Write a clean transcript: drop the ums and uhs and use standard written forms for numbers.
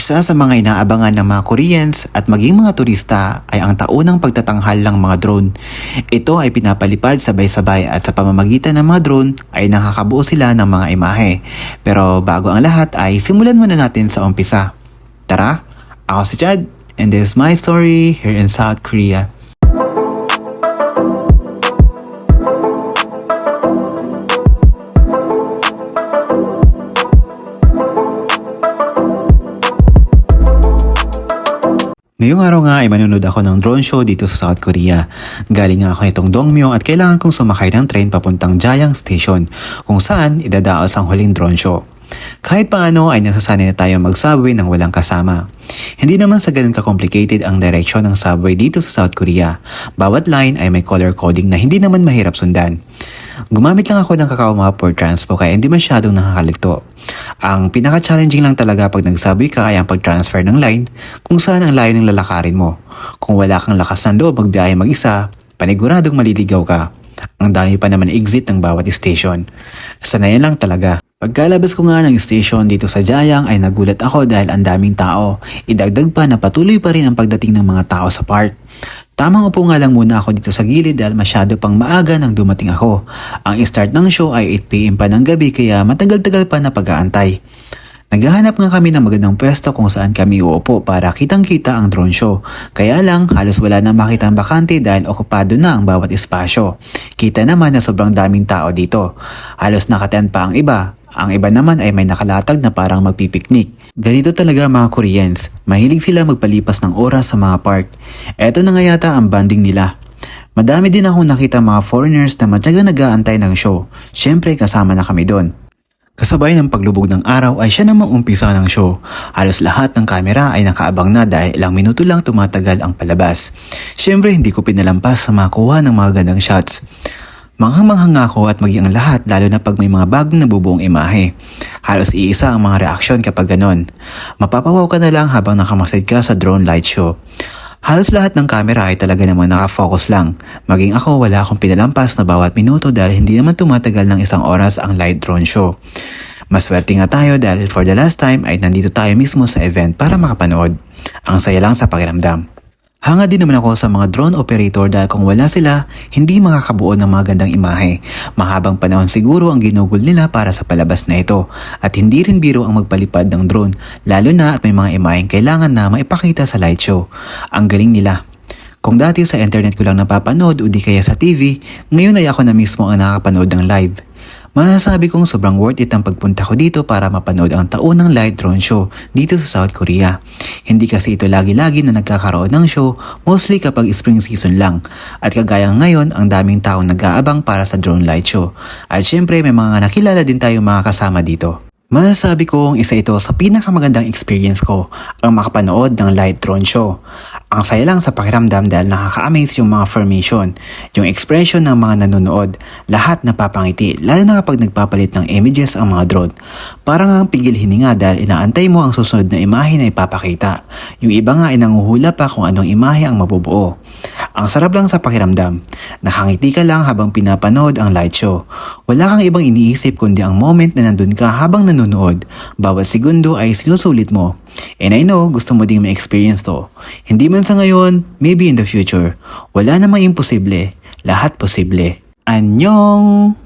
Isa sa mga inaabangan ng mga Koreans at maging mga turista ay ang taunang pagtatanghal ng mga drone. Ito ay pinapalipad sabay-sabay at sa pamamagitan ng mga drone ay nakakabuo sila ng mga imahe. Pero bago ang lahat ay simulan muna natin sa umpisa. Tara, ako si Chad and this is my story here in South Korea. Ngayong araw nga ay manonood ako ng drone show dito sa South Korea. Galing nga ako nitong Dongmyo at kailangan kong sumakay ng train papuntang Jayang Station kung saan idadaos ang huling drone show. Kahit paano ay nasasanay na tayo mag-subway ng walang kasama. Hindi naman sa ganun ka-complicated ang direksyon ng subway dito sa South Korea. Bawat line ay may color coding na hindi naman mahirap sundan. Gumamit lang ako ng Kakao Map for Transpo kaya hindi masyadong nakakalito. Ang pinaka-challenging lang talaga pag nag-subway ka ay ang pag-transfer ng line kung saan ang layo ng lalakarin mo. Kung wala kang lakas ng loob magbiyahe mag-isa, paniguradong maliligaw ka. Ang dami pa naman exit ng bawat station. Sanayan lang talaga. Pagkalabas ko nga ng station dito sa Jayang ay nagulat ako dahil ang daming tao. Idagdag pa na patuloy pa rin ang pagdating ng mga tao sa park. Tamang upo nga lang muna ako dito sa gilid dahil masyado pang maaga nang dumating ako. Ang start ng show ay 8 PM pa ng gabi kaya matagal-tagal pa na pag-aantay. Naghahanap nga kami ng magandang pwesto kung saan kami uupo para kitang-kita ang drone show. Kaya lang halos wala nang makitang bakante dahil okupado na ang bawat espasyo. Kita naman na sobrang daming tao dito. Halos nakaten pa ang iba. Ang iba naman ay may nakalatag na parang magpipiknik. Ganito talaga mga Koreans. Mahilig sila magpalipas ng oras sa mga park. Eto na nga yata ang banding nila. Madami din akong nakita mga foreigners na matyagang nag-aantay ng show. Syempre kasama na kami doon. Kasabay ng paglubog ng araw ay siya namang umpisa ng show. Halos lahat ng kamera ay nakaabang na dahil ilang minuto lang tumatagal ang palabas. Syempre hindi ko pinalampas sa makuha ng mga gandang shots. Manghang-manghang ako at maging ang lahat lalo na pag may mga bagong nabubuong imahe. Halos iisa ang mga reaksyon kapag ganon. Mapapawaw ka na lang habang nakamasid ka sa drone light show. Halos lahat ng camera ay talaga namang nakafocus lang. Maging ako wala akong pinalampas na bawat minuto dahil hindi naman tumatagal ng 1 oras ang light drone show. Maswerte nga tayo dahil for the last time ay nandito tayo mismo sa event para makapanood. Ang saya lang sa pakiramdam. Hanga din naman ako sa mga drone operator dahil kung wala sila, hindi makakabuo ng mga gandang imahe. Mahabang panahon siguro ang ginugol nila para sa palabas na ito at hindi rin biro ang magpalipad ng drone lalo na at may mga imaheng kailangan na maipakita sa light show. Ang galing nila. Kung dati sa internet ko lang napapanood o di kaya sa TV, ngayon ay ako na mismo ang nakapanood ng live. Masasabi kong sobrang worth it ang pagpunta ko dito para mapanood ang taunang light drone show dito sa South Korea. Hindi kasi ito lagi-lagi na nagkakaroon ng show, mostly kapag spring season lang. At kagaya ngayon, ang daming taong nag-aabang para sa drone light show. At syempre may mga nakilala din tayong mga kasama dito. Masasabi kong isa ito sa pinakamagandang experience ko, ang makapanood ng light drone show. Ang saya lang sa pakiramdam dahil nakaka-amaze yung mga formation, yung expression ng mga nanonood, lahat napapangiti lalo na kapag nagpapalit ng images ang mga drone. Parang ang pigil hininga dahil inaantay mo ang susunod na imahe na ipapakita. Yung iba nga ay nanguhula pa kung anong imahe ang mabubuo. Ang sarap lang sa pakiramdam. Nakangiti ka lang habang pinapanood ang light show. Wala kang ibang iniisip kundi ang moment na nandun ka habang nanonood. Bawat segundo ay sinusulit mo. And I know gusto mo ding ma-experience to. Hindi man sa ngayon, maybe in the future. Wala namang imposible. Lahat posible. Annyeong!